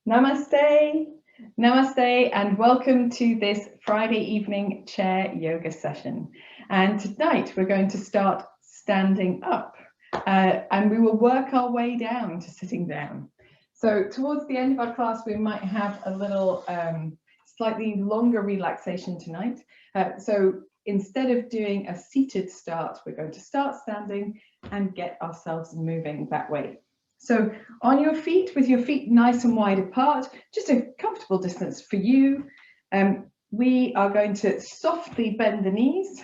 Namaste, namaste, and welcome to this Friday evening chair yoga session. And tonight we're going to start standing up and we will work our way down to sitting down. So towards the end of our class, we might have a little slightly longer relaxation tonight. So instead of doing a seated start, we're going to start standing and get ourselves moving that way. So on your feet, with your feet nice and wide apart, just a comfortable distance for you, we are going to softly bend the knees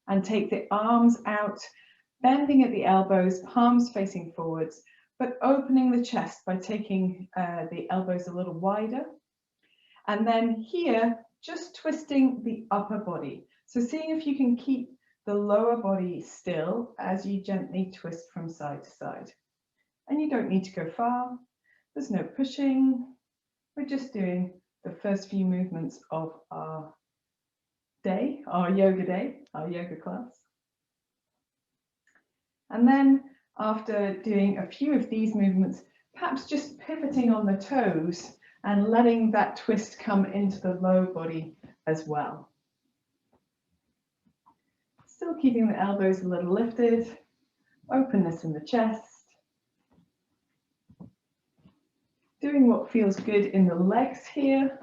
and take the arms out, bending at the elbows, palms facing forwards, but opening the chest by taking the elbows a little wider. And then here, just twisting the upper body. So seeing if you can keep the lower body still as you gently twist from side to side. And you don't need to go far. There's no pushing. We're just doing the first few movements of our day, our yoga class. And then after doing a few of these movements, perhaps just pivoting on the toes and letting that twist come into the low body as well. Still keeping the elbows a little lifted, openness in the chest. Doing what feels good in the legs here.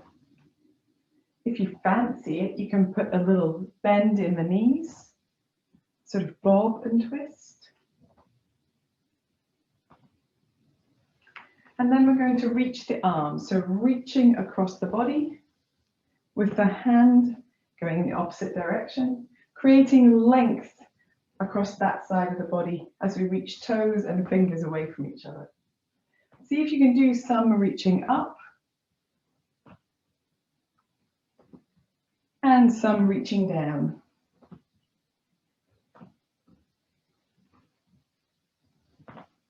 If you fancy it, you can put a little bend in the knees, sort of bob and twist. And then we're going to reach the arms, so reaching across the body with the hand going in the opposite direction, creating length across that side of the body as we reach toes and fingers away from each other. See if you can do some reaching up and some reaching down.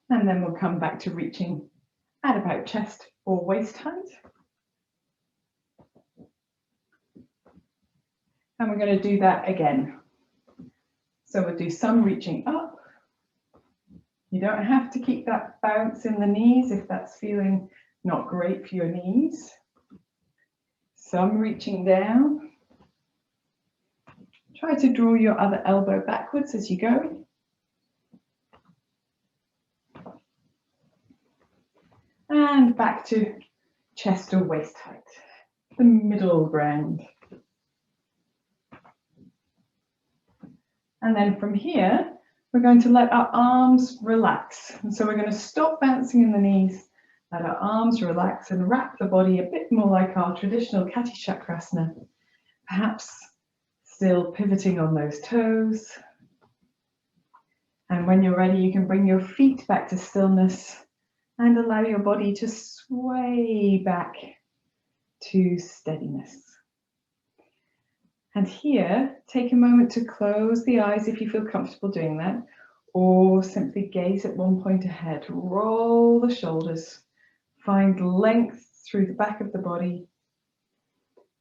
And then we'll come back to reaching at about chest or waist height. And we're going to do that again. So we'll do some reaching up. You don't have to keep that bounce in the knees if that's feeling not great for your knees. Some reaching down. Try to draw your other elbow backwards as you go. And back to chest or waist height, the middle ground. And then from here, we're going to let our arms relax. And so we're going to stop bouncing in the knees, let our arms relax and wrap the body a bit more like our traditional Kati Chakrasana, perhaps still pivoting on those toes. And when you're ready, you can bring your feet back to stillness and allow your body to sway back to steadiness. And here, take a moment to close the eyes if you feel comfortable doing that, or simply gaze at one point ahead. Roll the shoulders, find length through the back of the body,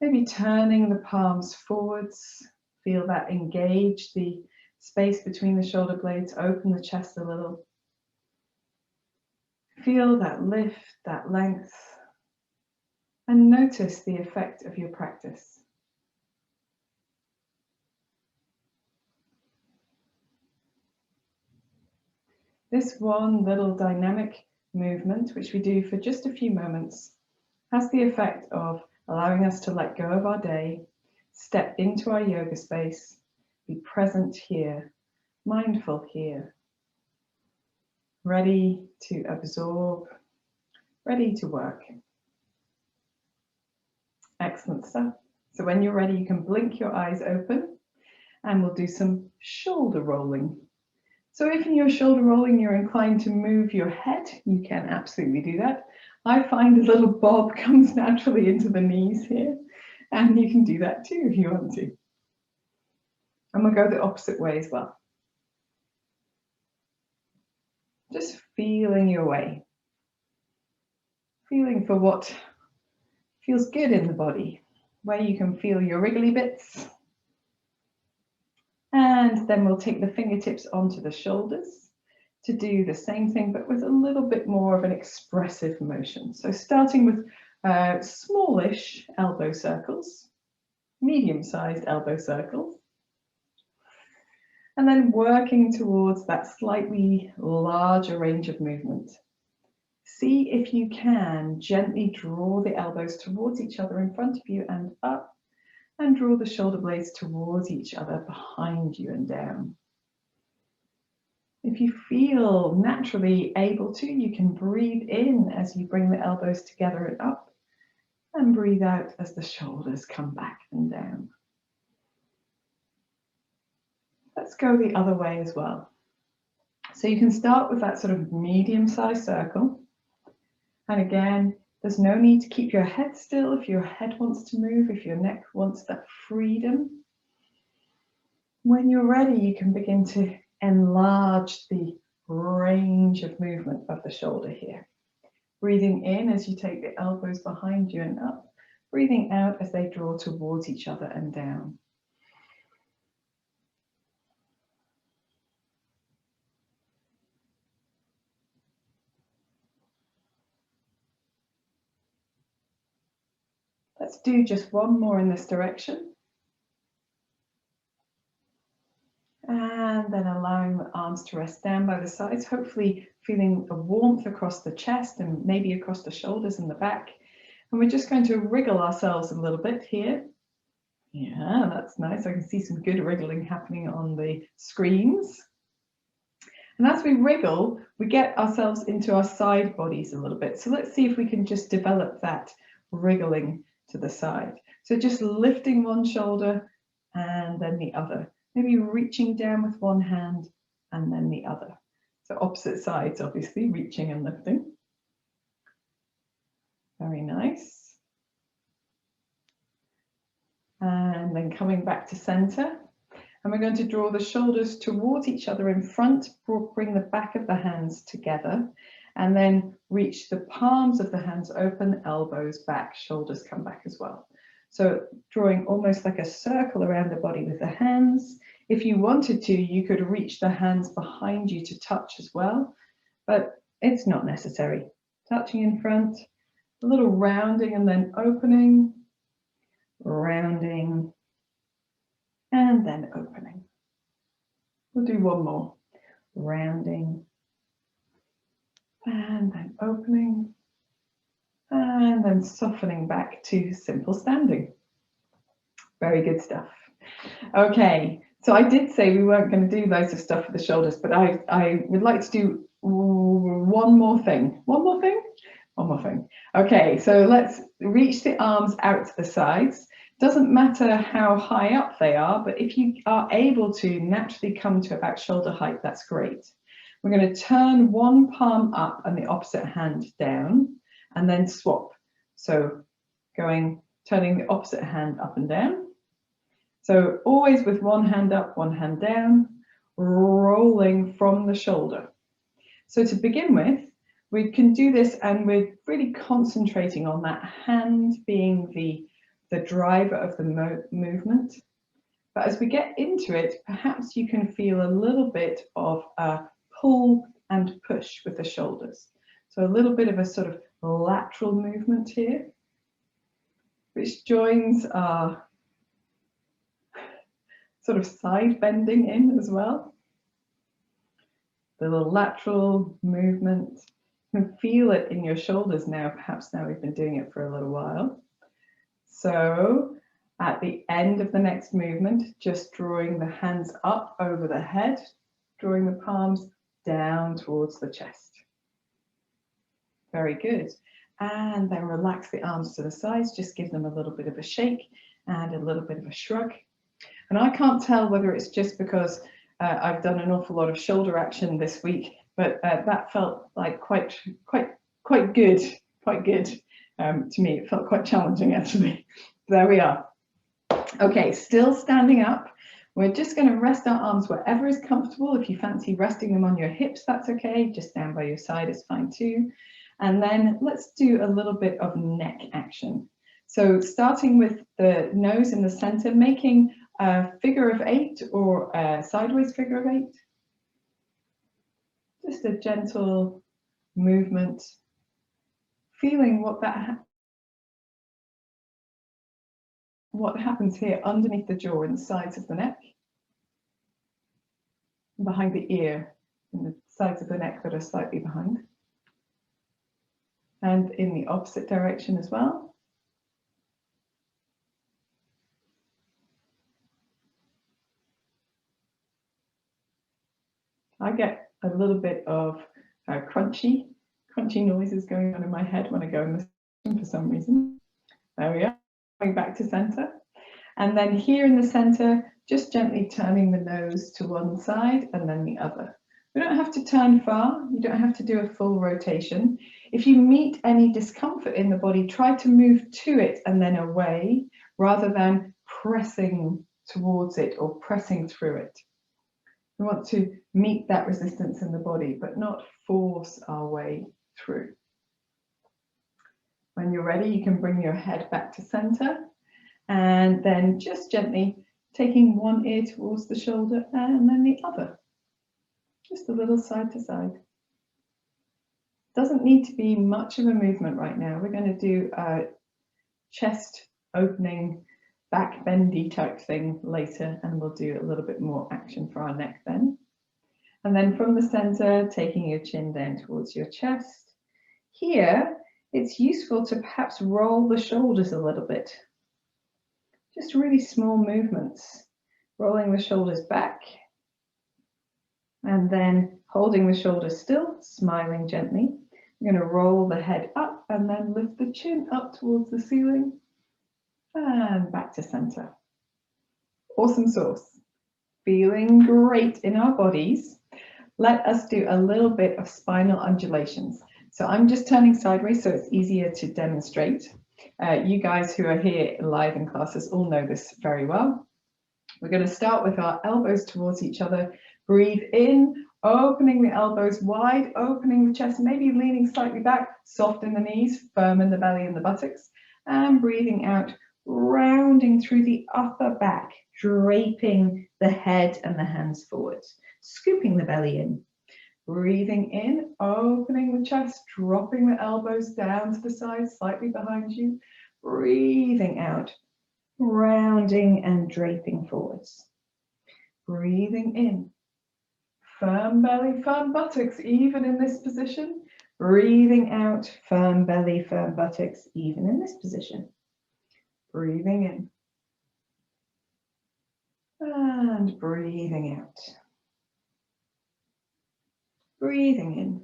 maybe turning the palms forwards. Feel that engage the space between the shoulder blades, open the chest a little. Feel that lift, that length, and notice the effect of your practice. This one little dynamic movement, which we do for just a few moments, has the effect of allowing us to let go of our day, step into our yoga space, be present here, mindful here, ready to absorb, ready to work. Excellent stuff. So when you're ready, you can blink your eyes open and we'll do some shoulder rolling. So if in your shoulder rolling you're inclined to move your head, you can absolutely do that. I find a little bob comes naturally into the knees here, and you can do that too if you want to. And we'll go the opposite way as well. Just feeling your way. Feeling for what feels good in the body, where you can feel your wriggly bits. And then we'll take the fingertips onto the shoulders, to do the same thing, but with a little bit more of an expressive motion. So starting with smallish elbow circles, medium-sized elbow circles, and then working towards that slightly larger range of movement. See if you can gently draw the elbows towards each other in front of you and up, and draw the shoulder blades towards each other behind you and down. If you feel naturally able to, you can breathe in as you bring the elbows together and up, and breathe out as the shoulders come back and down. Let's go the other way as well. So you can start with that sort of medium-sized circle. And again, there's no need to keep your head still if your head wants to move, if your neck wants that freedom. When you're ready, you can begin to enlarge the range of movement of the shoulder here. Breathing in as you take the elbows behind you and up. Breathing out as they draw towards each other and down. Let's do just one more in this direction. And then allowing the arms to rest down by the sides, hopefully feeling a warmth across the chest and maybe across the shoulders and the back. And we're just going to wriggle ourselves a little bit here. Yeah, that's nice. I can see some good wriggling happening on the screens. And as we wriggle, we get ourselves into our side bodies a little bit. So let's see if we can just develop that wriggling to the side. So just lifting one shoulder and then the other. Maybe reaching down with one hand and then the other. So opposite sides, obviously, reaching and lifting. Very nice. And then coming back to center. And we're going to draw the shoulders towards each other in front, bring the back of the hands together, and then reach the palms of the hands open, elbows back, shoulders come back as well. So drawing almost like a circle around the body with the hands. If you wanted to, you could reach the hands behind you to touch as well, but it's not necessary. Touching in front, a little rounding and then opening, rounding, and then opening. We'll do one more. Rounding, and then opening, and then softening back to simple standing. Very good stuff. Okay, so I did say we weren't going to do loads of stuff for the shoulders, but I would like to do one more thing. One more thing? One more thing. Okay, so let's reach the arms out to the sides. Doesn't matter how high up they are, but if you are able to naturally come to about shoulder height, that's great. We're going to turn one palm up and the opposite hand down, and then swap. So turning the opposite hand up and down. So always with one hand up, one hand down, rolling from the shoulder. So to begin with, we can do this and we're really concentrating on that hand being the driver of the movement. But as we get into it, perhaps you can feel a little bit of a pull and push with the shoulders. So a little bit of a sort of lateral movement here, which joins our sort of side bending in as well. The little lateral movement. You can feel it in your shoulders now, perhaps now we've been doing it for a little while. So at the end of the next movement, just drawing the hands up over the head, drawing the palms down towards the chest. Very good. And then relax the arms to the sides, just give them a little bit of a shake and a little bit of a shrug. And I can't tell whether it's just because I've done an awful lot of shoulder action this week, but that felt like quite good to me. It felt quite challenging actually. There we are. Okay, still standing up. We're just going to rest our arms wherever is comfortable. If you fancy resting them on your hips, that's okay. Just down by your side is fine too. And then let's do a little bit of neck action. So starting with the nose in the center, making a figure of 8 or a sideways figure of 8. Just a gentle movement, feeling what happens here underneath the jaw and the sides of the neck, and behind the ear, and the sides of the neck that are slightly behind, and in the opposite direction as well. I get a little bit of crunchy noises going on in my head when I go in the session for some reason. There we are, going back to center. And then here in the center, just gently turning the nose to one side and then the other. We don't have to turn far, you don't have to do a full rotation. If you meet any discomfort in the body, try to move to it and then away, rather than pressing towards it or pressing through it. We want to meet that resistance in the body, but not force our way through. When you're ready, you can bring your head back to center, and then just gently taking one ear towards the shoulder and then the other. Just a little side to side. Doesn't need to be much of a movement right now. We're going to do a chest opening, back bendy type thing later, and we'll do a little bit more action for our neck then. And then from the center, taking your chin down towards your chest. Here, it's useful to perhaps roll the shoulders a little bit. Just really small movements, rolling the shoulders back, and then holding the shoulders still, smiling gently. You're going to roll the head up and then lift the chin up towards the ceiling and back to center. Awesome sauce. Feeling great in our bodies. Let us do a little bit of spinal undulations. So I'm just turning sideways so it's easier to demonstrate. You guys who are here live in classes all know this very well. We're going to start with our elbows towards each other. Breathe in, opening the elbows wide, opening the chest, maybe leaning slightly back, soft in the knees, firm in the belly and the buttocks, and breathing out, rounding through the upper back, draping the head and the hands forwards, scooping the belly in. Breathing in, opening the chest, dropping the elbows down to the side, slightly behind you. Breathing out, rounding and draping forwards. Breathing in, firm belly, firm buttocks, even in this position. Breathing out, firm belly, firm buttocks, even in this position. Breathing in and breathing out. Breathing in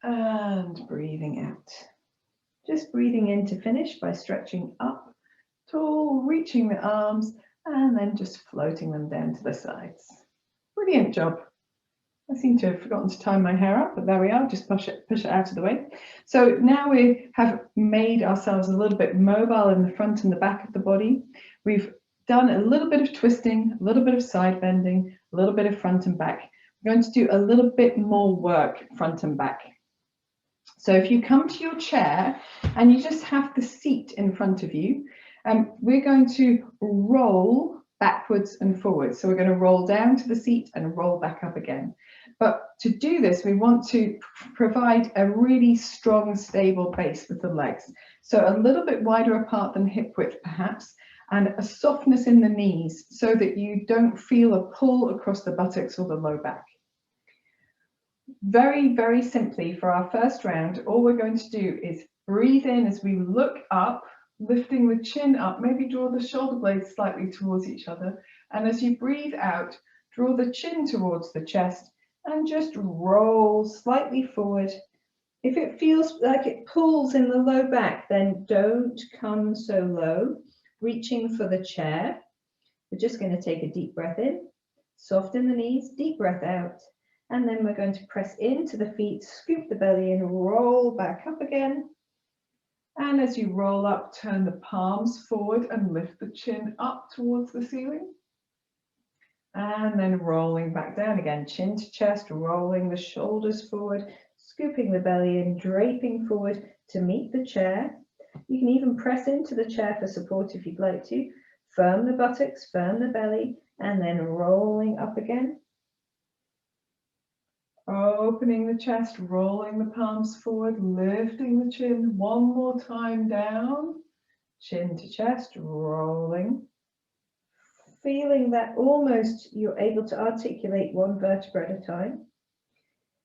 and breathing out. Just breathing in to finish by stretching up, tall, reaching the arms, and then just floating them down to the sides. Brilliant job. I seem to have forgotten to tie my hair up, but there we are, just push it out of the way. So now we have made ourselves a little bit mobile in the front and the back of the body. We've done a little bit of twisting, a little bit of side bending, a little bit of front and back. We're going to do a little bit more work front and back. So if you come to your chair and you just have the seat in front of you, we're going to roll backwards and forwards. So we're going to roll down to the seat and roll back up again. But to do this, we want to provide a really strong, stable base with the legs. So a little bit wider apart than hip width, perhaps, and a softness in the knees so that you don't feel a pull across the buttocks or the low back. Very, very simply, for our first round, all we're going to do is breathe in as we look up, lifting the chin up, maybe draw the shoulder blades slightly towards each other. And as you breathe out, draw the chin towards the chest and just roll slightly forward. If it feels like it pulls in the low back, then don't come so low, reaching for the chair. We're just going to take a deep breath in, soften the knees, deep breath out. And then we're going to press into the feet, scoop the belly in, roll back up again. And as you roll up, turn the palms forward and lift the chin up towards the ceiling. And then rolling back down again, chin to chest, rolling the shoulders forward, scooping the belly in, draping forward to meet the chair. You can even press into the chair for support if you'd like to. Firm the buttocks, firm the belly, and then rolling up again. Opening the chest, rolling the palms forward, lifting the chin. One more time down, chin to chest, rolling. Feeling that almost you're able to articulate one vertebra at a time.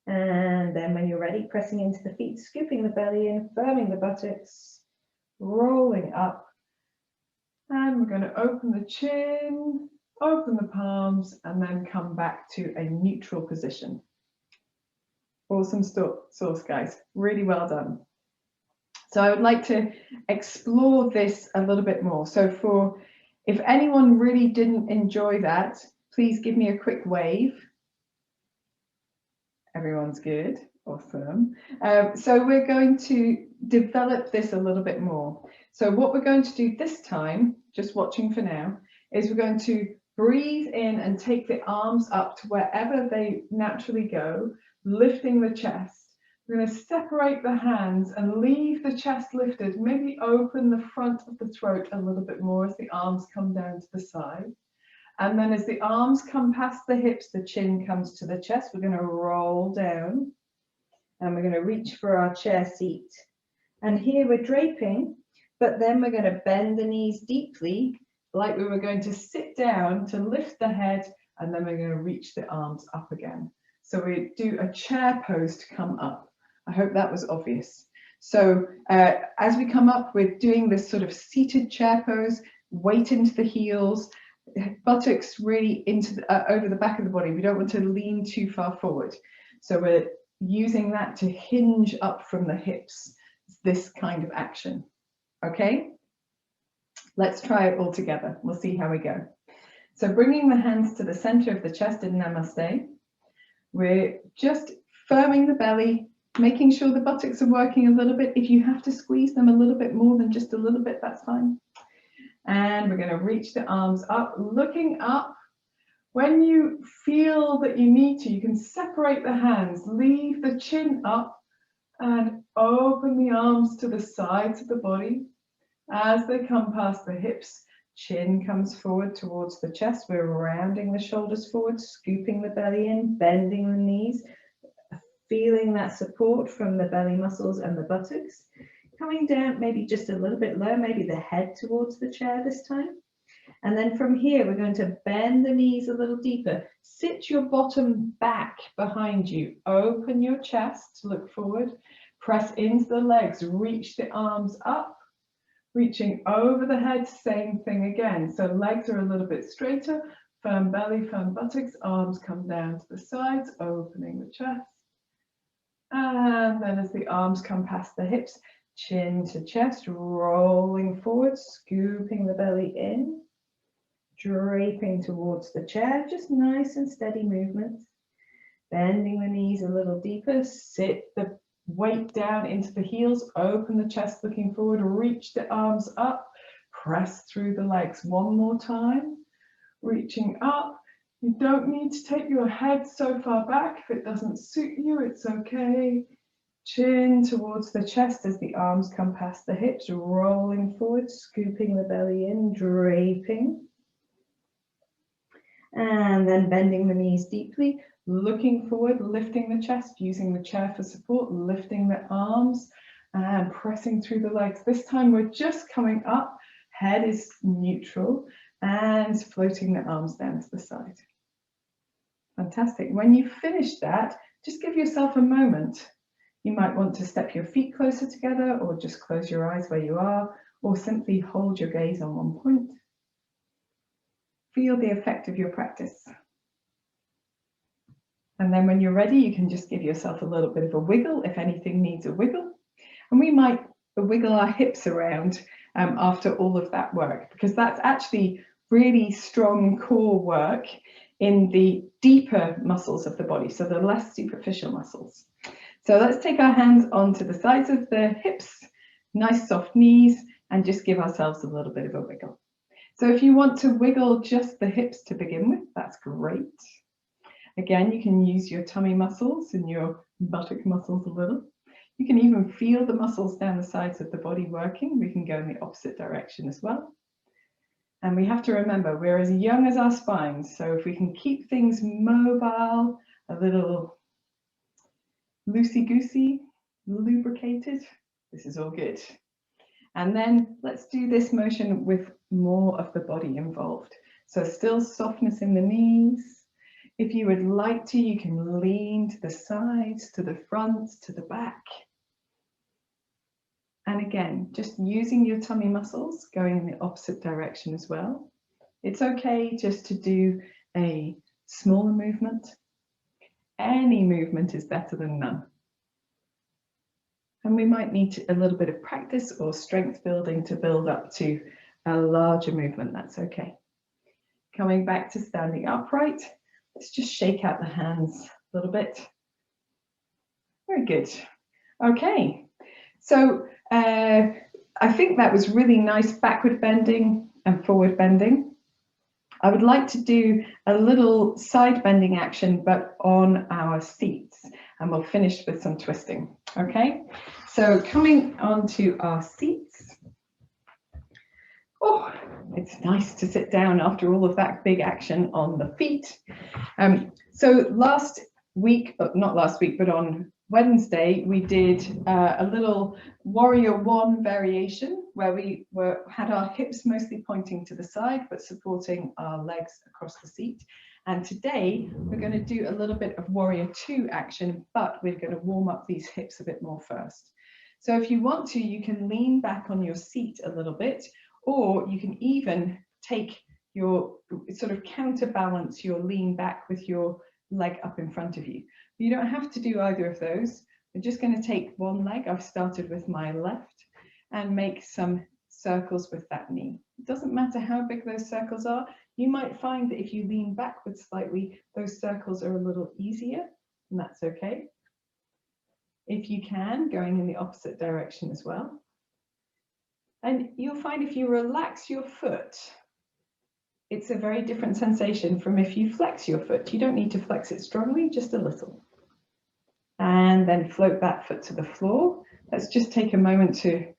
And then when you're ready, pressing into the feet, scooping the belly in, firming the buttocks, rolling up. And we're going to open the chin, open the palms, and then come back to a neutral position. Awesome source, guys. Really well done. So I would like to explore this a little bit more. So if anyone really didn't enjoy that, please give me a quick wave. Everyone's good. Awesome. So we're going to develop this a little bit more. So what we're going to do this time, just watching for now, is we're going to breathe in and take the arms up to wherever they naturally go, lifting the chest. We're going to separate the hands and leave the chest lifted. Maybe open the front of the throat a little bit more as the arms come down to the side. And then as the arms come past the hips, the chin comes to the chest. We're going to roll down and we're going to reach for our chair seat. And here we're draping, but then we're going to bend the knees deeply, like we were going to sit down to lift the head, and then we're going to reach the arms up again. So we do a chair pose to come up. I hope that was obvious. So as we come up, we're doing this sort of seated chair pose, weight into the heels, buttocks really into over the back of the body. We don't want to lean too far forward. So we're using that to hinge up from the hips, this kind of action. Okay, let's try it all together. We'll see how we go. So bringing the hands to the center of the chest in Namaste, we're just firming the belly, making sure the buttocks are working a little bit. If you have to squeeze them a little bit more than just a little bit, that's fine. And we're going to reach the arms up, looking up. When you feel that you need to, you can separate the hands, leave the chin up, and open the arms to the sides of the body. As they come past the hips, chin comes forward towards the chest. We're rounding the shoulders forward, scooping the belly in, bending the knees, feeling that support from the belly muscles and the buttocks. Coming down maybe just a little bit lower, maybe the head towards the chair this time. And then from here, we're going to bend the knees a little deeper. Sit your bottom back behind you. Open your chest, look forward. Press into the legs, reach the arms up. Reaching over the head, same thing again. So legs are a little bit straighter, firm belly, firm buttocks, arms come down to the sides, opening the chest. And then as the arms come past the hips, chin to chest, rolling forward, scooping the belly in, draping towards the chair, just nice and steady movement. Bending the knees a little deeper, sit the weight down into the heels, open the chest looking forward, reach the arms up, press through the legs. One more time, reaching up. You don't need to take your head so far back. If it doesn't suit you, it's okay. Chin towards the chest as the arms come past the hips, rolling forward, scooping the belly in, draping. And then bending the knees deeply, looking forward, lifting the chest, using the chair for support, lifting the arms and pressing through the legs. This time we're just coming up, head is neutral, and floating the arms down to the side. Fantastic. When you finish that, just give yourself a moment. You might want to step your feet closer together, or just close your eyes where you are, or simply hold your gaze on one point. Feel the effect of your practice. And then when you're ready, you can just give yourself a little bit of a wiggle if anything needs a wiggle. And we might wiggle our hips around after all of that work, because that's actually really strong core work in the deeper muscles of the body, so the less superficial muscles. So let's take our hands onto the sides of the hips, nice soft knees, and just give ourselves a little bit of a wiggle. So if you want to wiggle just the hips to begin with, that's great. Again, you can use your tummy muscles and your buttock muscles a little. You can even feel the muscles down the sides of the body working. We can go in the opposite direction as well. And we have to remember, we're as young as our spines. So if we can keep things mobile, a little loosey-goosey, lubricated. This is all good. And then let's do this motion with more of the body involved. So still softness in the knees. If you would like to, you can lean to the sides, to the front, to the back. And again, just using your tummy muscles, going in the opposite direction as well. It's okay just to do a smaller movement. Any movement is better than none. And we might need a little bit of practice or strength building to build up to a larger movement. That's okay. Coming back to standing upright, let's just shake out the hands a little bit. Very good. Okay, so I think that was really nice backward bending and forward bending. I would like to do a little side bending action, but on our seats, and we'll finish with some twisting. Okay, so coming onto our seats. Oh, it's nice to sit down after all of that big action on the feet. So last week, not last week, but on Wednesday, we did a little warrior one variation where we had our hips mostly pointing to the side, but supporting our legs across the seat. And today we're going to do a little bit of warrior two action, but we're going to warm up these hips a bit more first. So if you want to, you can lean back on your seat a little bit, or you can even take your sort of counterbalance your lean back with your leg up in front of you. You don't have to do either of those. We're just going to take one leg. I've started with my left and make some circles with that knee. It doesn't matter how big those circles are. You might find that if you lean backwards slightly, those circles are a little easier, and that's okay. If you can, going in the opposite direction as well. And you'll find if you relax your foot, it's a very different sensation from if you flex your foot. You don't need to flex it strongly, just a little. And then float that foot to the floor. Let's just take a moment to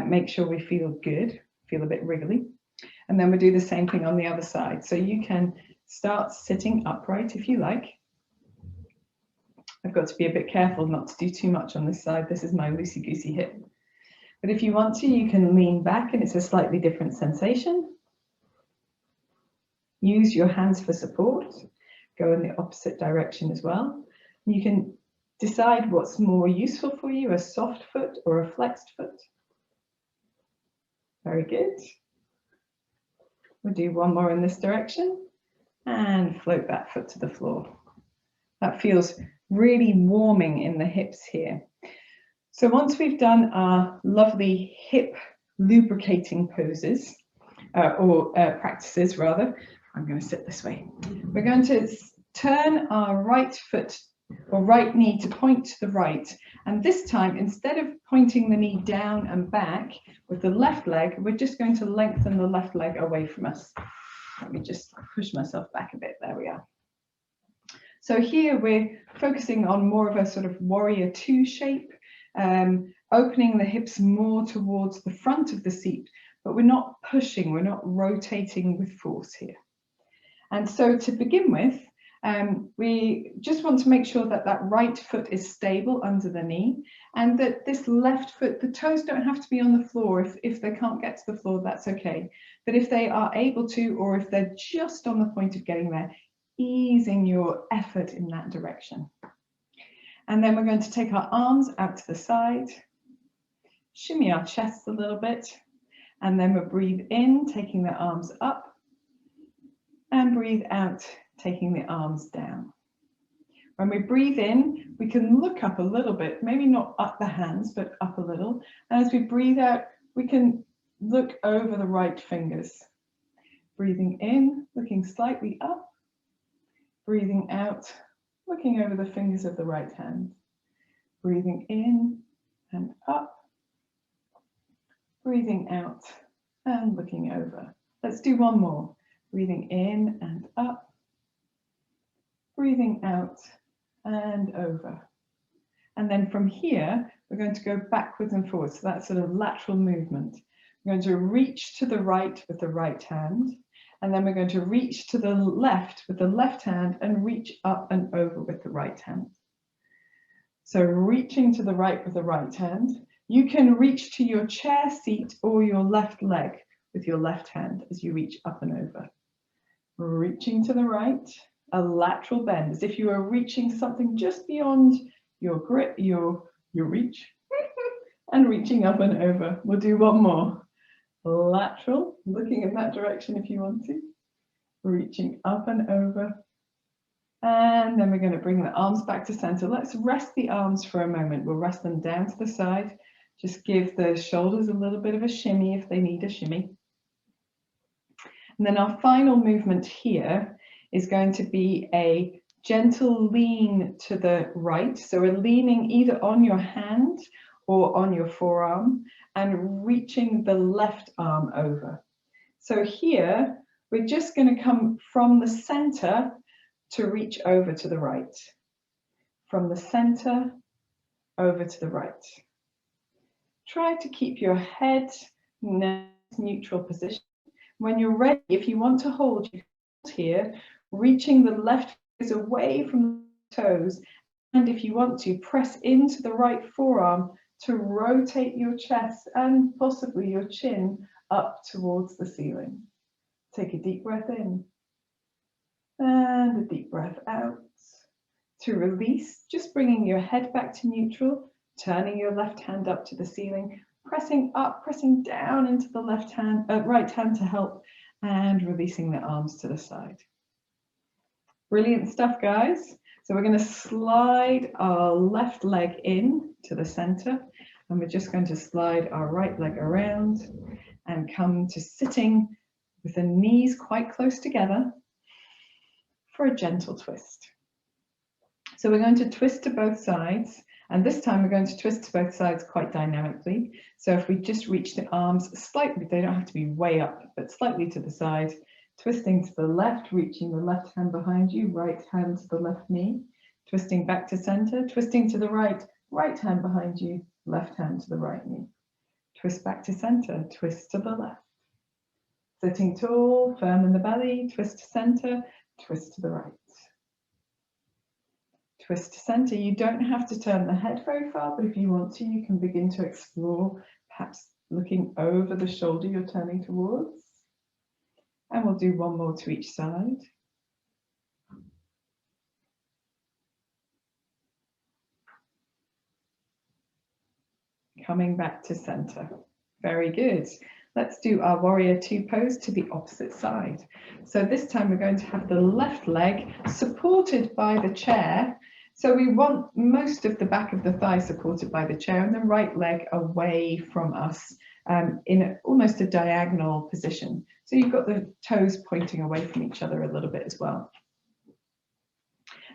make sure we feel good, feel a bit wriggly. And then we'll do the same thing on the other side. So you can start sitting upright if you like. I've got to be a bit careful not to do too much on this side. This is my loosey-goosey hip. But if you want to, you can lean back and it's a slightly different sensation. Use your hands for support. Go in the opposite direction as well. You can decide what's more useful for you, a soft foot or a flexed foot. Very good. We'll do one more in this direction and float that foot to the floor. That feels really warming in the hips here. So once we've done our lovely hip lubricating poses, practices rather, I'm going to sit this way. We're going to turn our right foot or right knee to point to the right. And this time, instead of pointing the knee down and back with the left leg, we're just going to lengthen the left leg away from us. Let me just push myself back a bit. There we are. So here we're focusing on more of a sort of warrior two shape, opening the hips more towards the front of the seat, but we're not pushing, we're not rotating with force here. And so to begin with, we just want to make sure that that right foot is stable under the knee and that this left foot, the toes don't have to be on the floor. If they can't get to the floor, that's okay. But if they are able to, or if they're just on the point of getting there, easing your effort in that direction. And then we're going to take our arms out to the side, shimmy our chests a little bit, and then we'll breathe in, taking the arms up, and breathe out, taking the arms down. When we breathe in, we can look up a little bit, maybe not up the hands, but up a little. And as we breathe out, we can look over the right fingers. Breathing in, looking slightly up. Breathing out, looking over the fingers of the right hand. Breathing in and up. Breathing out and looking over. Let's do one more. Breathing in and up, breathing out and over. And then from here, we're going to go backwards and forwards. So that's sort of lateral movement. We're going to reach to the right with the right hand, and then we're going to reach to the left with the left hand and reach up and over with the right hand. So reaching to the right with the right hand. You can reach to your chair seat or your left leg with your left hand as you reach up and over. Reaching to the right, a lateral bend, as if you are reaching something just beyond your grip, your reach, and reaching up and over. We'll do one more. Lateral, looking in that direction if you want to. Reaching up and over. And then we're going to bring the arms back to center. Let's rest the arms for a moment. We'll rest them down to the side. Just give the shoulders a little bit of a shimmy if they need a shimmy. And then our final movement here is going to be a gentle lean to the right. So we're leaning either on your hand or on your forearm and reaching the left arm over. So here, we're just going to come from the center to reach over to the right. From the center over to the right. Try to keep your head in a neutral position. When you're ready, if you want to hold, you hold here, reaching the left toes away from the toes. And if you want to, press into the right forearm to rotate your chest and possibly your chin up towards the ceiling. Take a deep breath in and a deep breath out. To release, just bringing your head back to neutral, turning your left hand up to the ceiling, pressing up, pressing down into the right hand to help, and releasing the arms to the side. Brilliant stuff, guys. So we're going to slide our left leg in to the center, and we're just going to slide our right leg around and come to sitting with the knees quite close together for a gentle twist. So we're going to twist to both sides, and this time we're going to twist to both sides quite dynamically. So if we just reach the arms slightly, they don't have to be way up, but slightly to the side, twisting to the left, reaching the left hand behind you, right hand to the left knee, twisting back to center, twisting to the right, right hand behind you, left hand to the right knee. Twist back to center, twist to the left. Sitting tall, firm in the belly, twist to center, twist to the right. Twist to center. You don't have to turn the head very far, but if you want to, you can begin to explore, perhaps looking over the shoulder you're turning towards. And we'll do one more to each side. Coming back to center. Very good. Let's do our warrior two pose to the opposite side. So this time we're going to have the left leg supported by the chair. So we want most of the back of the thigh supported by the chair and the right leg away from us in almost a diagonal position. So you've got the toes pointing away from each other a little bit as well.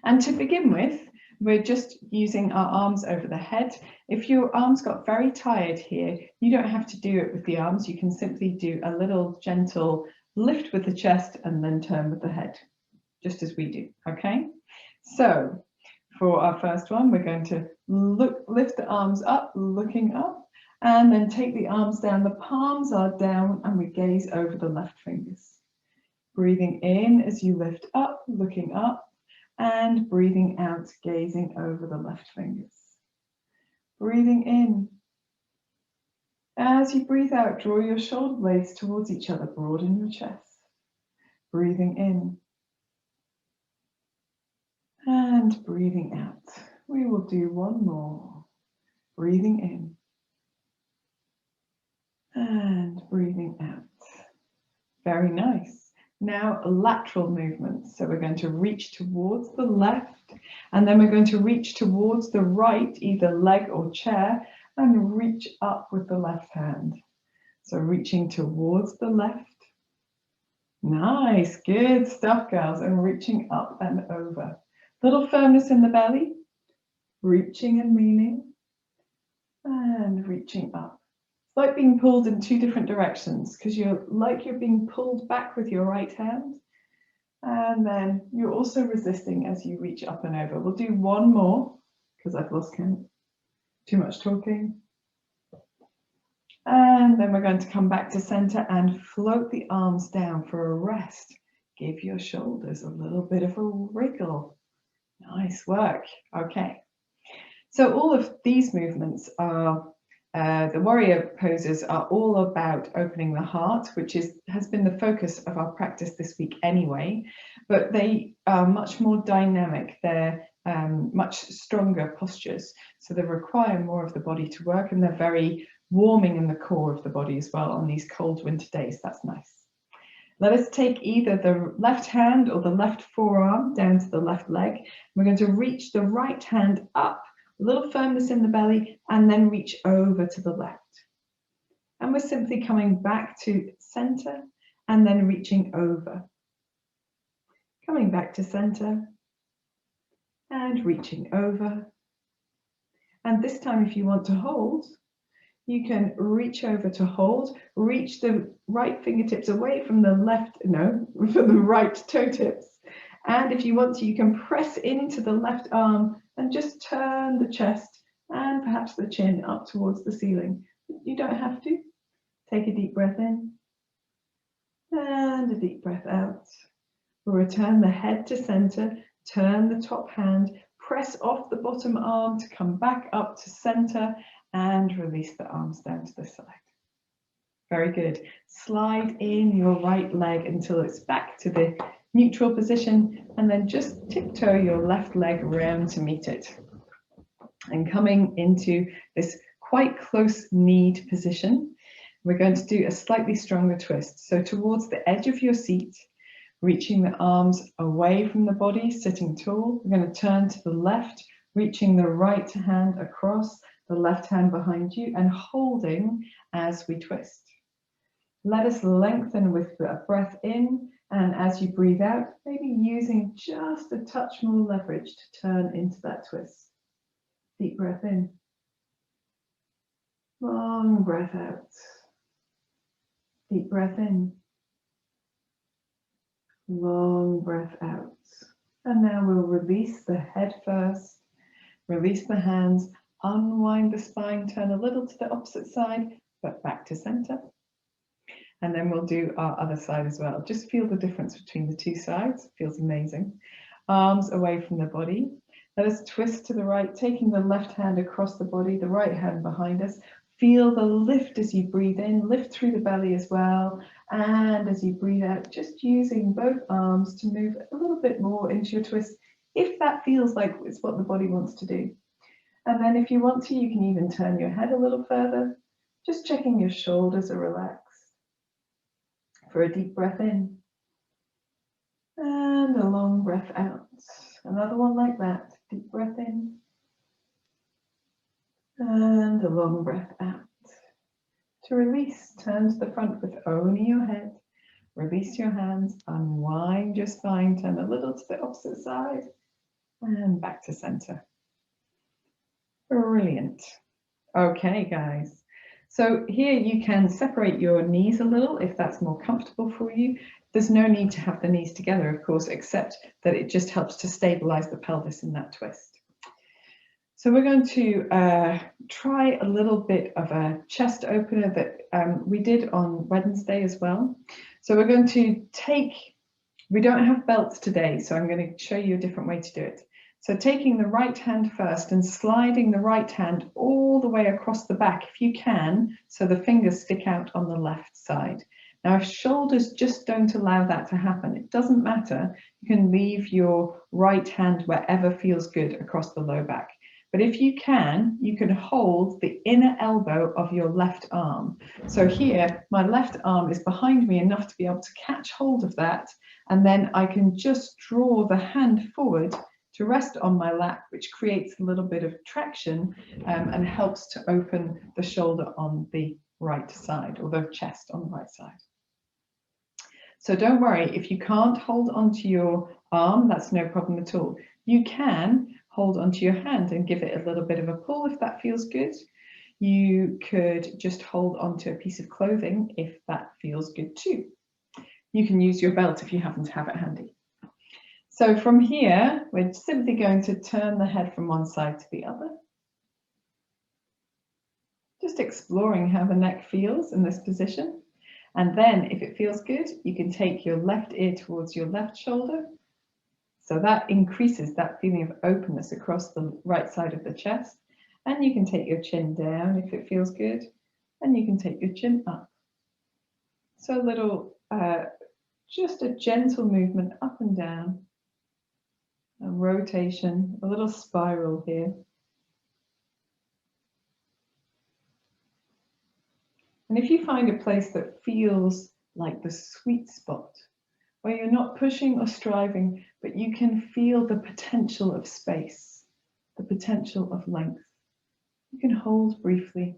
And to begin with, we're just using our arms over the head. If your arms got very tired here, you don't have to do it with the arms. You can simply do a little gentle lift with the chest and then turn with the head, just as we do, okay? So for our first one, we're going to lift the arms up, looking up, and then take the arms down. The palms are down and we gaze over the left fingers. Breathing in as you lift up, looking up, and breathing out, gazing over the left fingers. Breathing in. As you breathe out, draw your shoulder blades towards each other, broaden your chest. Breathing in. And breathing out. We will do one more. Breathing in. And breathing out. Very nice. Now lateral movements. So we're going to reach towards the left, and then we're going to reach towards the right, either leg or chair, and reach up with the left hand. So reaching towards the left. Nice, good stuff, girls. And reaching up and over. Little firmness in the belly. Reaching and leaning. And reaching up. Like being pulled in two different directions, because you're being pulled back with your right hand, and then you're also resisting as you reach up and over. We'll do one more because I've lost count. Too much talking. And then we're going to come back to center and float the arms down for a rest. Give your shoulders a little bit of a wriggle. Nice work. Okay. So all of these movements are, the warrior poses are all about opening the heart, which has been the focus of our practice this week anyway, but they are much more dynamic. They're much stronger postures, so they require more of the body to work, and they're very warming in the core of the body as well on these cold winter days. That's nice. Let us take either the left hand or the left forearm down to the left leg. We're going to reach the right hand up, a little firmness in the belly, and then reach over to the left. And we're simply coming back to center and then reaching over. Coming back to center and reaching over. And this time, if you want to hold, you can reach over to hold, reach the right fingertips away from the left, from the right toe tips. And if you want to, you can press into the left arm and just turn the chest and perhaps the chin up towards the ceiling. You don't have to. Take a deep breath in and a deep breath out. We'll return the head to center, turn the top hand, press off the bottom arm to come back up to center, and release the arms down to the side. Very good. Slide in your right leg until it's back to the neutral position, and then just tiptoe your left leg around to meet it. And coming into this quite close kneed position, we're going to do a slightly stronger twist. So towards the edge of your seat, reaching the arms away from the body, sitting tall. We're going to turn to the left, reaching the right hand across, the left hand behind you, and holding as we twist. Let us lengthen with the breath in, and as you breathe out, maybe using just a touch more leverage to turn into that twist. Deep breath in. Long breath out. Deep breath in. Long breath out. And now we'll release the head first, release the hands, unwind the spine, turn a little to the opposite side, but back to center. And then we'll do our other side as well. Just feel the difference between the two sides. It feels amazing. Arms away from the body. Let us twist to the right, taking the left hand across the body, the right hand behind us. Feel the lift as you breathe in, lift through the belly as well. And as you breathe out, just using both arms to move a little bit more into your twist, if that feels like it's what the body wants to do. And then if you want to, you can even turn your head a little further, just checking your shoulders are relaxed. For a deep breath in. And a long breath out. Another one like that. Deep breath in. And a long breath out. To release, turn to the front with only your head. Release your hands, unwind your spine, turn a little to the opposite side, and back to center. Brilliant. Okay, guys. So here you can separate your knees a little if that's more comfortable for you. There's no need to have the knees together, of course, except that it just helps to stabilize the pelvis in that twist. So we're going to try a little bit of a chest opener that we did on Wednesday as well. So we're going to we don't have belts today, so I'm going to show you a different way to do it. So taking the right hand first and sliding the right hand all the way across the back if you can, so the fingers stick out on the left side. Now, if shoulders just don't allow that to happen, it doesn't matter. You can leave your right hand wherever feels good across the low back. But if you can hold the inner elbow of your left arm. So here, my left arm is behind me enough to be able to catch hold of that. And then I can just draw the hand forward to rest on my lap, which creates a little bit of traction and helps to open the shoulder on the right side, or the chest on the right side. So don't worry, if you can't hold onto your arm, that's no problem at all. You can hold onto your hand and give it a little bit of a pull if that feels good. You could just hold onto a piece of clothing if that feels good too. You can use your belt if you happen to have it handy. So from here, we're simply going to turn the head from one side to the other. Just exploring how the neck feels in this position. And then if it feels good, you can take your left ear towards your left shoulder. So that increases that feeling of openness across the right side of the chest. And you can take your chin down if it feels good, and you can take your chin up. So a little, just a gentle movement up and down, a rotation, a little spiral here. And if you find a place that feels like the sweet spot, where you're not pushing or striving, but you can feel the potential of space, the potential of length, you can hold briefly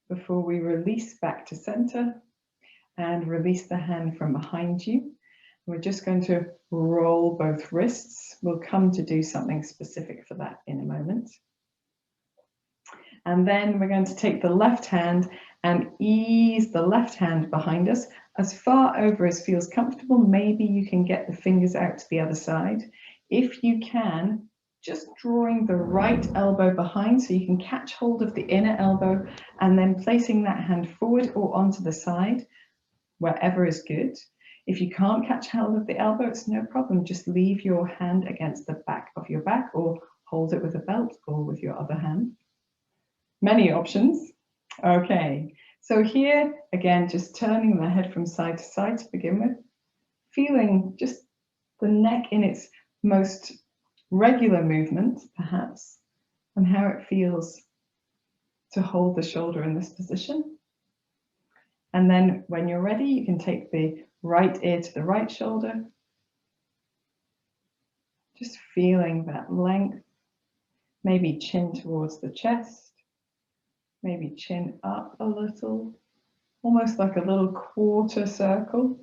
before we release back to center and release the hand from behind you. We're just going to roll both wrists. We'll come to do something specific for that in a moment. And then we're going to take the left hand and ease the left hand behind us as far over as feels comfortable. Maybe you can get the fingers out to the other side. If you can, just drawing the right elbow behind so you can catch hold of the inner elbow and then placing that hand forward or onto the side, wherever is good. If you can't catch hold of the elbow, it's no problem. Just leave your hand against the back of your back or hold it with a belt or with your other hand. Many options. Okay, so here again, just turning the head from side to side to begin with, feeling just the neck in its most regular movement, perhaps, and how it feels to hold the shoulder in this position. And then when you're ready, you can take the right ear to the right shoulder, just feeling that length, maybe chin towards the chest. Maybe chin up a little, almost like a little quarter circle,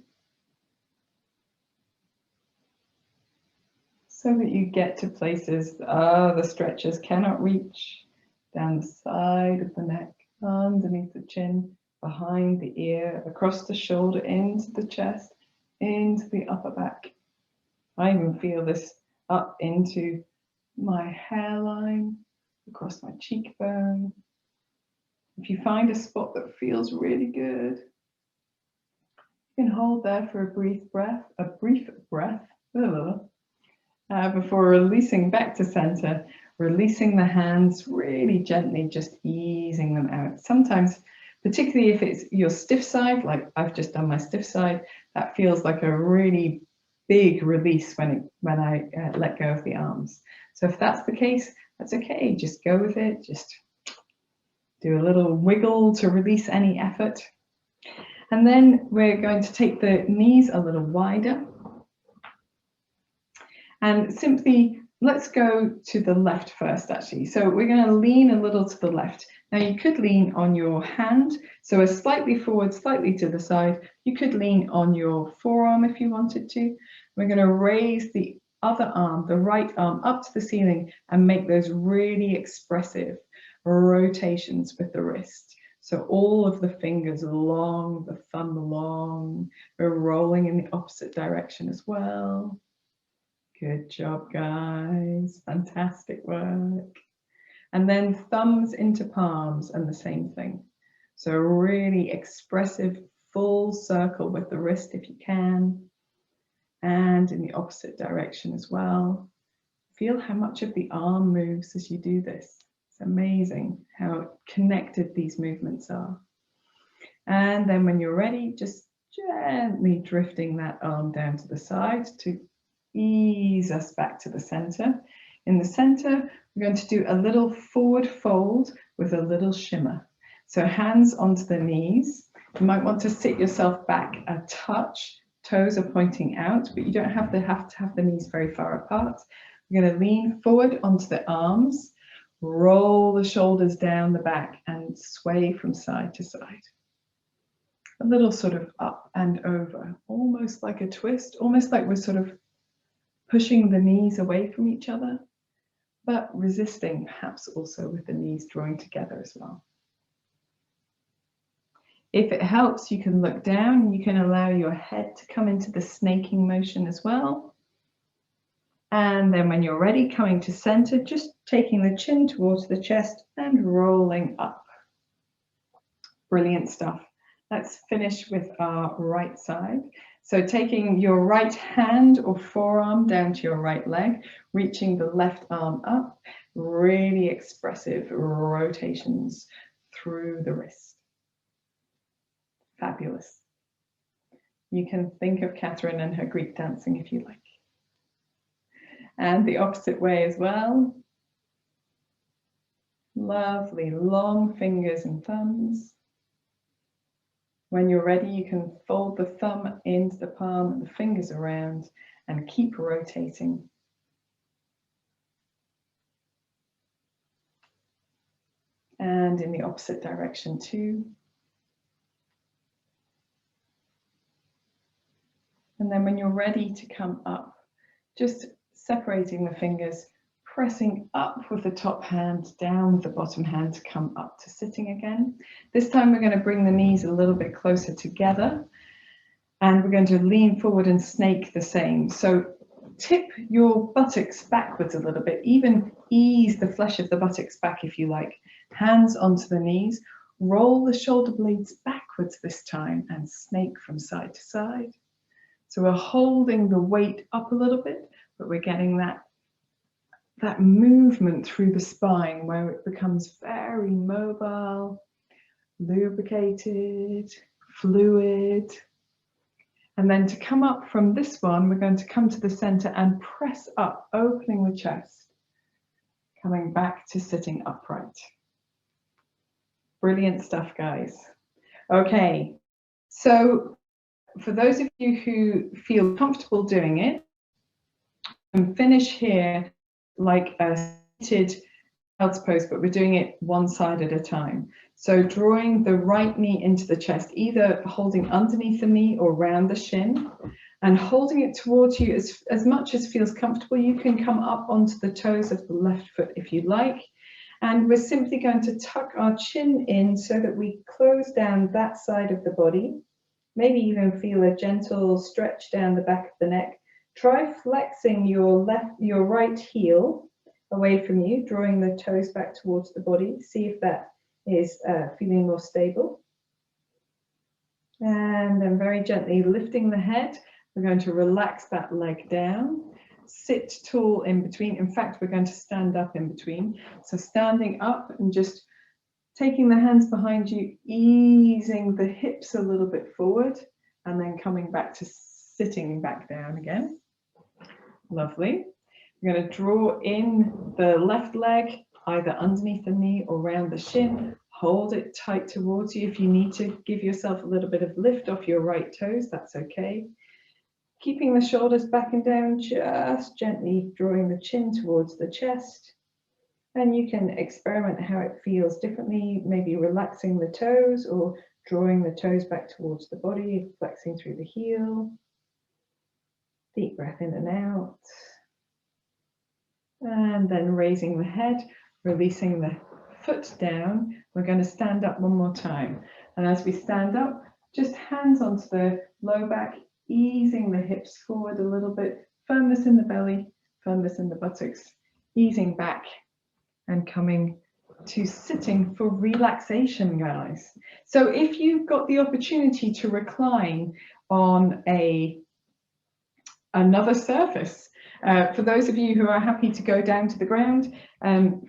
so that you get to places the stretchers cannot reach, down the side of the neck, underneath the chin, behind the ear, across the shoulder, into the chest, into the upper back. I even feel this up into my hairline, across my cheekbone. If you find a spot that feels really good, you can hold there for a brief breath before releasing back to center, releasing the hands really gently, just easing them out. Sometimes, particularly if it's your stiff side, like I've just done my stiff side, that feels like a really big release when I let go of the arms. So if that's the case, that's okay. Just go with it. Just do a little wiggle to release any effort. And then we're going to take the knees a little wider. And simply, let's go to the left first, actually. So we're going to lean a little to the left. Now you could lean on your hand, so a slightly forward, slightly to the side. You could lean on your forearm if you wanted to. We're going to raise the other arm, the right arm, up to the ceiling and make those really expressive rotations with the wrist. So all of the fingers long, the thumb long. We're rolling in the opposite direction as well. Good job, guys. Fantastic work. And then thumbs into palms and the same thing. So really expressive full circle with the wrist if you can. And in the opposite direction as well. Feel how much of the arm moves as you do this. It's amazing how connected these movements are. And then when you're ready, just gently drifting that arm down to the side to ease us back to the center. In the center, we're going to do a little forward fold with a little shimmer. So hands onto the knees. You might want to sit yourself back a touch. Toes are pointing out, but you don't have to have the knees very far apart. We're going to lean forward onto the arms, roll the shoulders down the back and sway from side to side. A little sort of up and over, almost like a twist, almost like we're sort of pushing the knees away from each other, but resisting perhaps also with the knees drawing together as well. If it helps, you can look down, you can allow your head to come into the snaking motion as well. And then when you're ready, coming to center, just taking the chin towards the chest and rolling up. Brilliant stuff. Let's finish with our right side. So taking your right hand or forearm down to your right leg, reaching the left arm up really expressive rotations through the wrist. Fabulous. You can think of Catherine and her Greek dancing if you like. And the opposite way as well. Lovely long fingers and thumbs. When you're ready, you can fold the thumb into the palm and the fingers around and keep rotating. And in the opposite direction too. And then when you're ready to come up, just separating the fingers, pressing up with the top hand, down with the bottom hand to come up to sitting again. This time we're going to bring the knees a little bit closer together and we're going to lean forward and snake the same. So tip your buttocks backwards a little bit, even ease the flesh of the buttocks back if you like. Hands onto the knees, roll the shoulder blades backwards this time and snake from side to side. So we're holding the weight up a little bit, but we're getting that movement through the spine where it becomes very mobile, lubricated, fluid. And then to come up from this one, we're going to come to the center and press up, opening the chest, coming back to sitting upright. Brilliant stuff, guys. Okay, so for those of you who feel comfortable doing it, and finish here like a seated child's pose, but we're doing it one side at a time. So drawing the right knee into the chest, either holding underneath the knee or round the shin, and holding it towards you as much as feels comfortable. You can come up onto the toes of the left foot if you like. And we're simply going to tuck our chin in so that we close down that side of the body. Maybe even feel a gentle stretch down the back of the neck. Try flexing your right heel away from you, drawing the toes back towards the body. See if that is feeling more stable. And then very gently lifting the head, we're going to relax that leg down. Sit tall in between. In fact, we're going to stand up in between. So standing up and just taking the hands behind you, easing the hips a little bit forward, and then coming back to sitting back down again. Lovely. We're going to draw in the left leg, either underneath the knee or round the shin. Hold it tight towards you. If you need to give yourself a little bit of lift off your right toes, that's okay. Keeping the shoulders back and down, just gently drawing the chin towards the chest. And you can experiment how it feels differently, maybe relaxing the toes or drawing the toes back towards the body, flexing through the heel. Deep breath in and out. And then raising the head, releasing the foot down. We're going to stand up one more time. And as we stand up, just hands onto the low back, easing the hips forward a little bit, firmness in the belly, firmness in the buttocks, easing back and coming to sitting for relaxation, guys. So if you've got the opportunity to recline on another surface, for those of you who are happy to go down to the ground,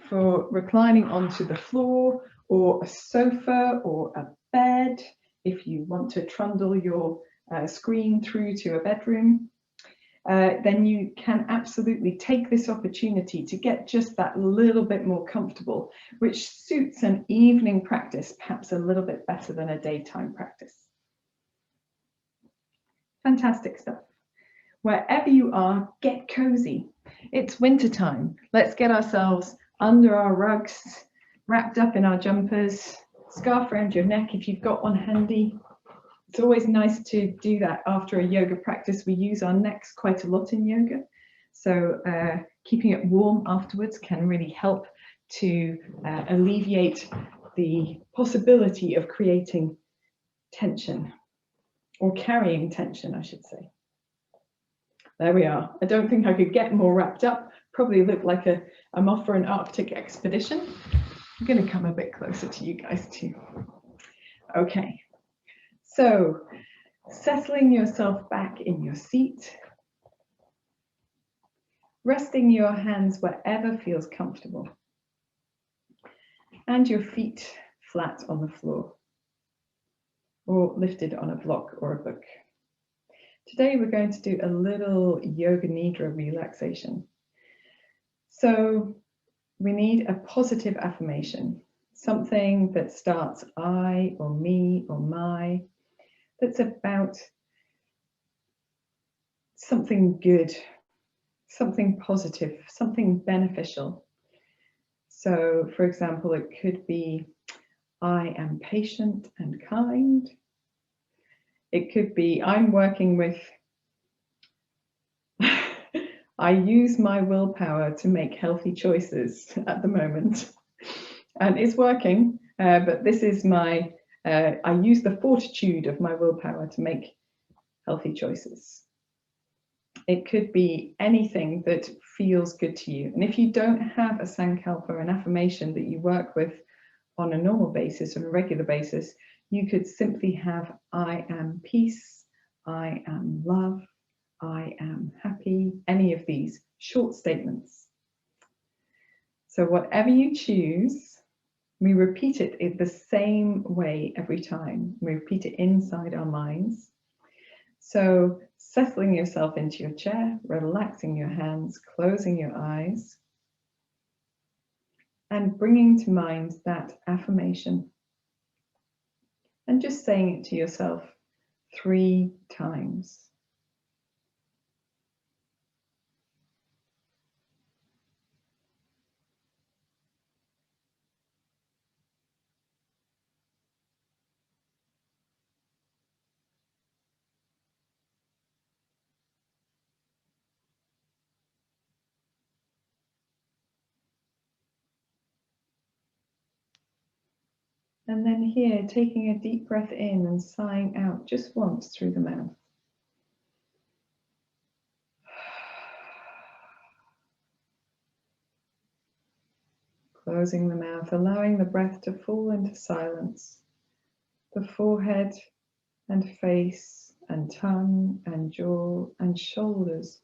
for reclining onto the floor or a sofa or a bed, if you want to trundle your screen through to a bedroom, then you can absolutely take this opportunity to get just that little bit more comfortable, which suits an evening practice perhaps a little bit better than a daytime practice. Fantastic stuff. Wherever you are, get cozy. It's winter time. Let's get ourselves under our rugs, wrapped up in our jumpers, scarf around your neck if you've got one handy. It's always nice to do that after a yoga practice. We use our necks quite a lot in yoga. So keeping it warm afterwards can really help to alleviate the possibility of creating tension, or carrying tension, I should say. There we are. I don't think I could get more wrapped up. Probably look like I'm off for an Arctic expedition. I'm going to come a bit closer to you guys too. Okay. So, settling yourself back in your seat, resting your hands wherever feels comfortable, and your feet flat on the floor or lifted on a block or a book. Today we're going to do a little Yoga Nidra relaxation. So we need a positive affirmation, something that starts I or me or my, that's about something good, something positive, something beneficial. So, for example, it could be, I am patient and kind. It could be, I'm working with, I use my willpower to make healthy choices at the moment. And it's working, but this is my, I use the fortitude of my willpower to make healthy choices. It could be anything that feels good to you. And if you don't have a sankalpa, an affirmation that you work with on a normal basis, on a regular basis, you could simply have, I am peace, I am love, I am happy, any of these short statements. So whatever you choose, we repeat it in the same way every time. We repeat it inside our minds. So settling yourself into your chair, relaxing your hands, closing your eyes, and bringing to mind that affirmation. And just saying it to yourself 3 times. And then here, taking a deep breath in and sighing out just once through the mouth. Closing the mouth, allowing the breath to fall into silence. The forehead and face and tongue and jaw and shoulders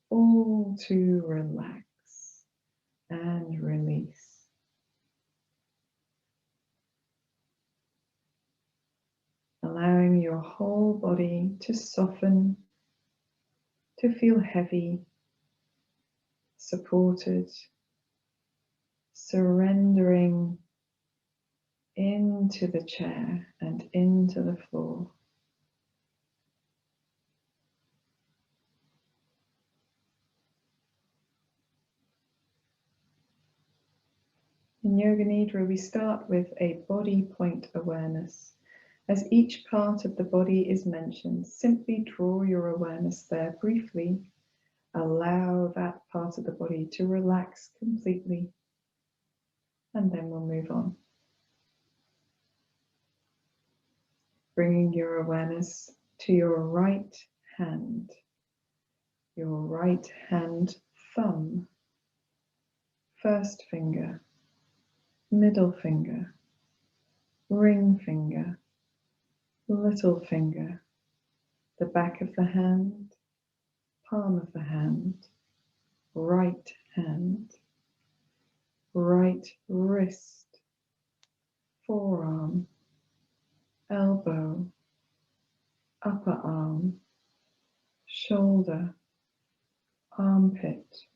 all to relax and release. Allowing your whole body to soften, to feel heavy, supported, surrendering into the chair and into the floor. In Yoga Nidra, we start with a body point awareness. As each part of the body is mentioned, simply draw your awareness there briefly. Allow that part of the body to relax completely, and then we'll move on. Bringing your awareness to your right hand thumb, first finger, middle finger, ring finger, little finger, the back of the hand, palm of the hand, right hand, right wrist, forearm, elbow, upper arm, shoulder, armpit,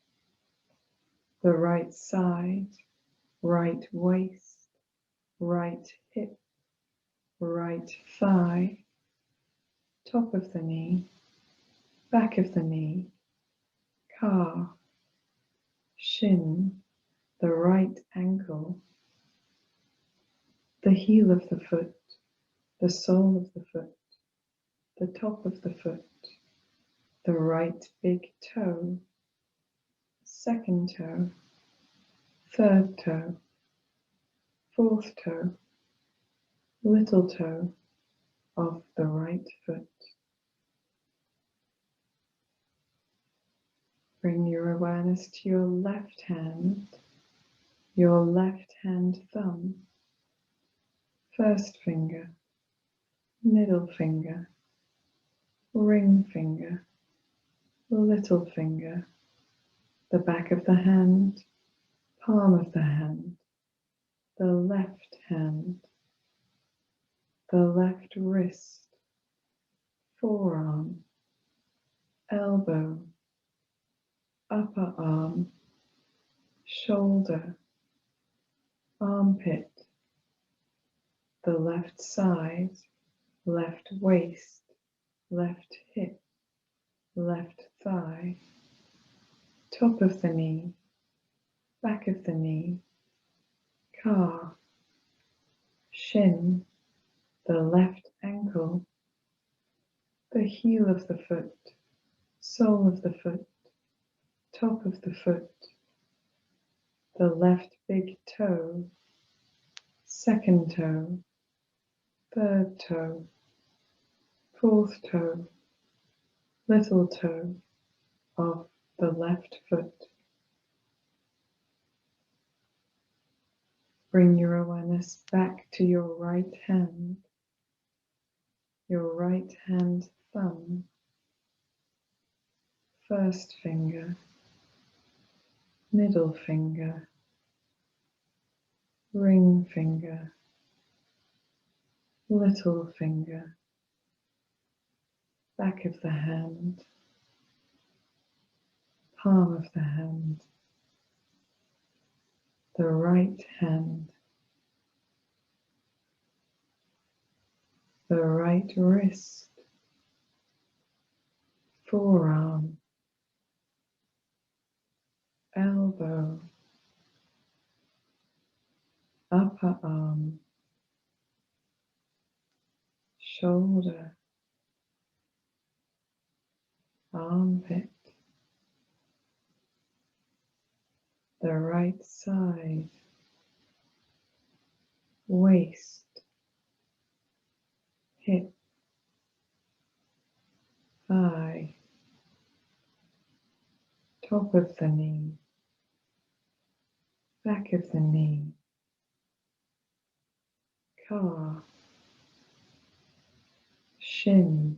the right side, right waist, right hip, right thigh, top of the knee, back of the knee, calf, shin, the right ankle, the heel of the foot, the sole of the foot, the top of the foot, the right big toe, second toe, third toe, fourth toe, little toe of the right foot. Bring your awareness to your left hand thumb, first finger, middle finger, ring finger, little finger, the back of the hand, palm of the hand, the left hand, the left wrist, forearm, elbow, upper arm, shoulder, armpit, the left side, left waist, left hip, left thigh, top of the knee, back of the knee, calf, shin, the left ankle, the heel of the foot, sole of the foot, top of the foot, the left big toe, second toe, third toe, fourth toe, little toe of the left foot. Bring your awareness back to your right hand thumb, first finger, middle finger, ring finger, little finger, back of the hand, palm of the hand, the right hand, the right wrist, forearm, elbow, upper arm, shoulder, armpit, the right side, waist, hip, thigh, top of the knee, back of the knee, calf, shin,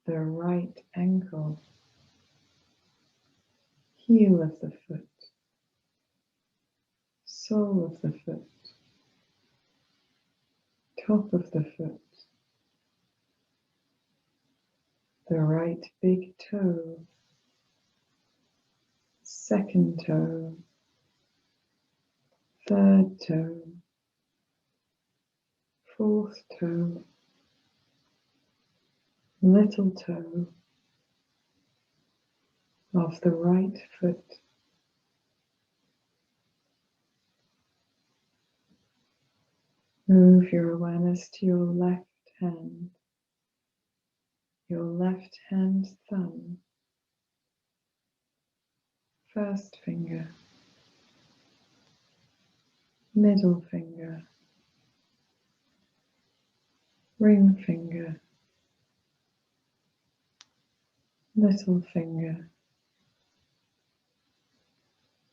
the right ankle, heel of the foot, sole of the foot, top of the foot, the right big toe, second toe, third toe, fourth toe, little toe of the right foot. Move your awareness to your left hand thumb, first finger, middle finger, ring finger, little finger,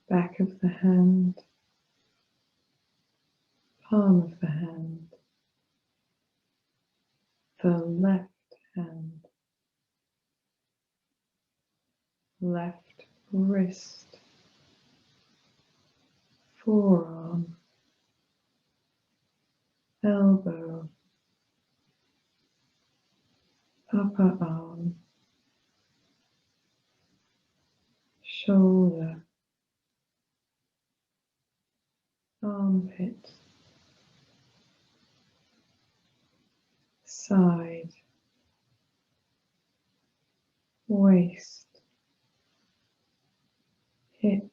back of the hand, palm of the hand, the left hand, left wrist, forearm, elbow, upper arm, shoulder, armpit, side, waist, hip,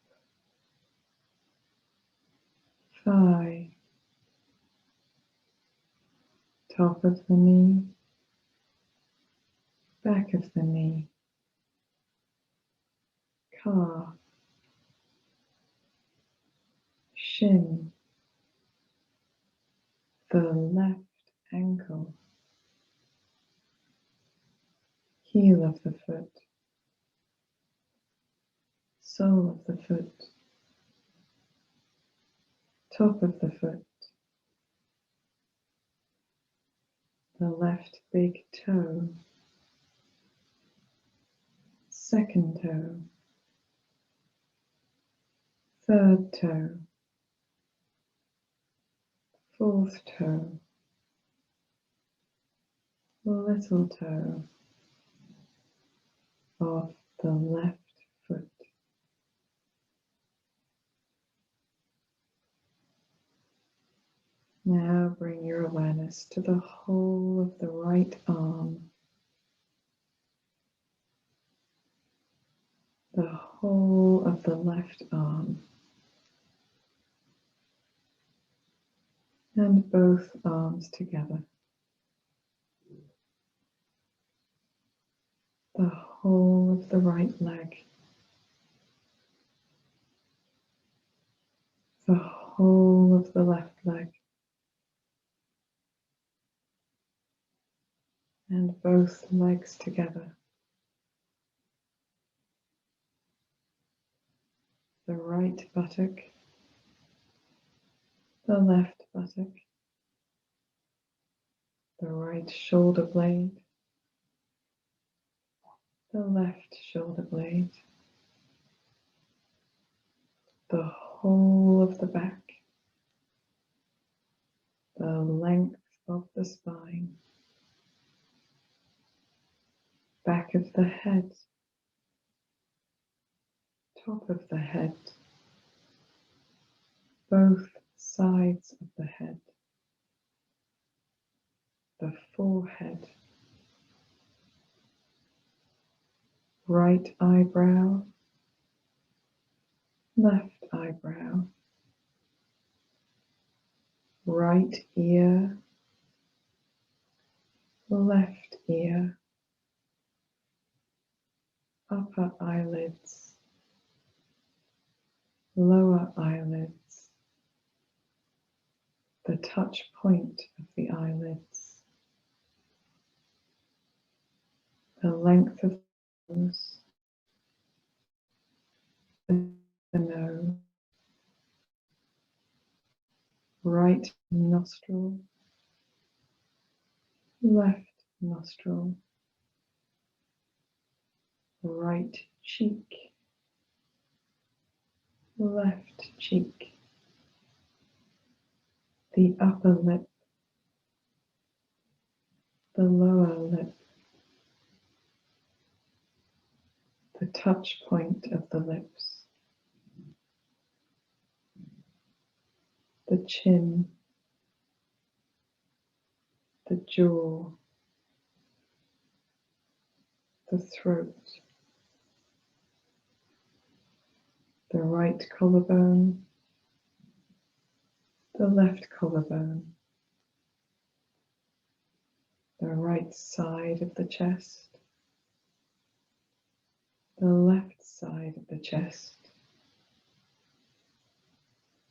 thigh, top of the knee, back of the knee, calf, shin, the left ankle, heel of the foot, sole of the foot, top of the foot, the left big toe, second toe, third toe, fourth toe, little toe of the left foot. Now bring your awareness to the whole of the right arm, the whole of the left arm, and both arms together. The whole of the right leg, the whole of the left leg, and both legs together. The right buttock, the left buttock, the right shoulder blade, the left shoulder blade, the whole of the back, the length of the spine, back of the head, top of the head, both sides of the head, the forehead, right eyebrow, left eyebrow, right ear, left ear, upper eyelids, lower eyelids, the touch point of the eyelids, the length of the nose, the nose, right nostril, left nostril, right cheek, left cheek, the upper lip, the lower lip, the touch point of the lips, the chin, the jaw, the throat, the right collarbone, the left collarbone, the right side of the chest, the left side of the chest,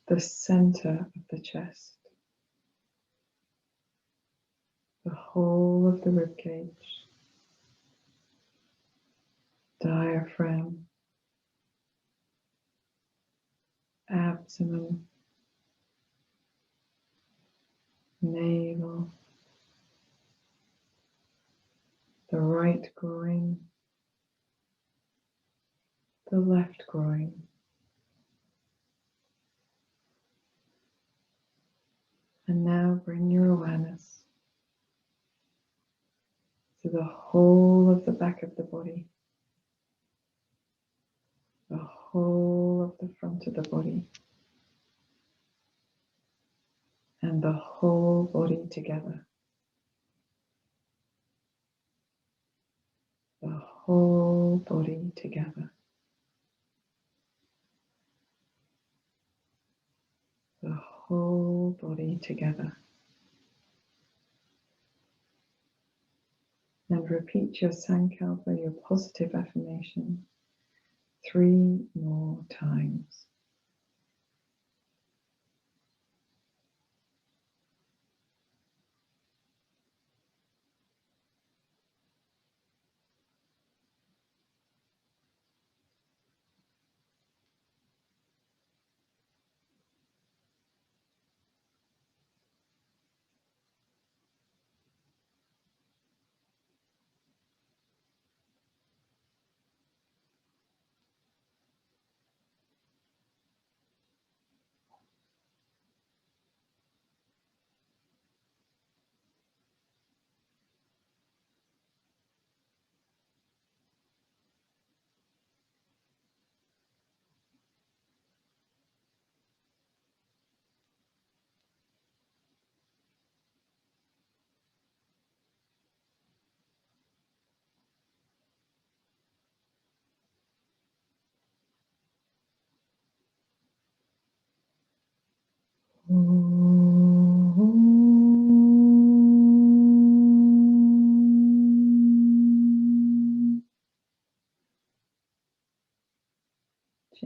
the center of the chest, the whole of the ribcage, diaphragm, abdomen, navel, the right groin, the left groin, and now bring your awareness to the whole of the back of the body, the whole of the front of the body, and the whole body together. The whole body together. The whole body together. And repeat your sankalpa, your positive affirmation, 3 more times.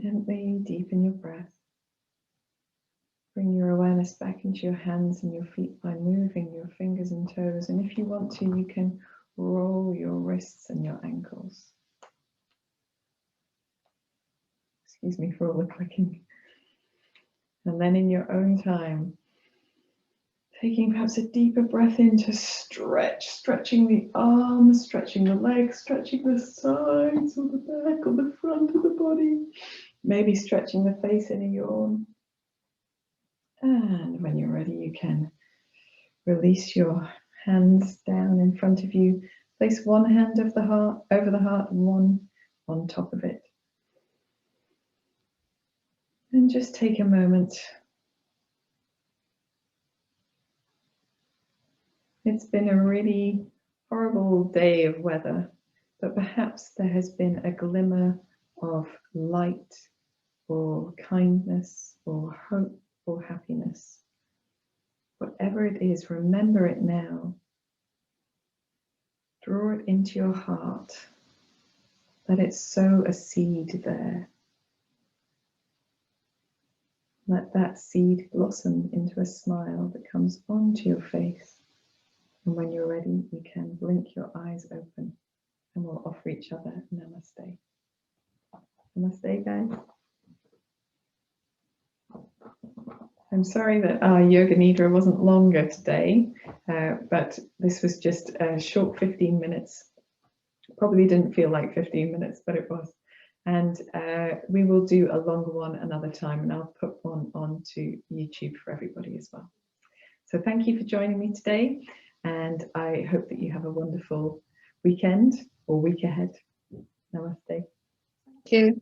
Gently deepen your breath. Bring your awareness back into your hands and your feet by moving your fingers and toes. And if you want to, you can roll your wrists and your ankles. Excuse me for all the clicking. And then in your own time, taking perhaps a deeper breath in to stretch, stretching the arms, stretching the legs, stretching the sides or the back or the front of the body. Maybe stretching the face in a yawn. And when you're ready, you can release your hands down in front of you. Place one hand over the heart, one on top of it. And just take a moment. It's been a really horrible day of weather, but perhaps there has been a glimmer of light or kindness or hope or happiness. Whatever it is, remember it now. Draw it into your heart. Let it sow a seed there. Let that seed blossom into a smile that comes onto your face. And when you're ready, you can blink your eyes open and we'll offer each other namaste. Namaste, guys. I'm sorry that our Yoga Nidra wasn't longer today, but this was just a short 15 minutes. Probably didn't feel like 15 minutes, but it was. And we will do a longer one another time, and I'll put one onto YouTube for everybody as well. So thank you for joining me today, and I hope that you have a wonderful weekend or week ahead. Namaste. Thank you.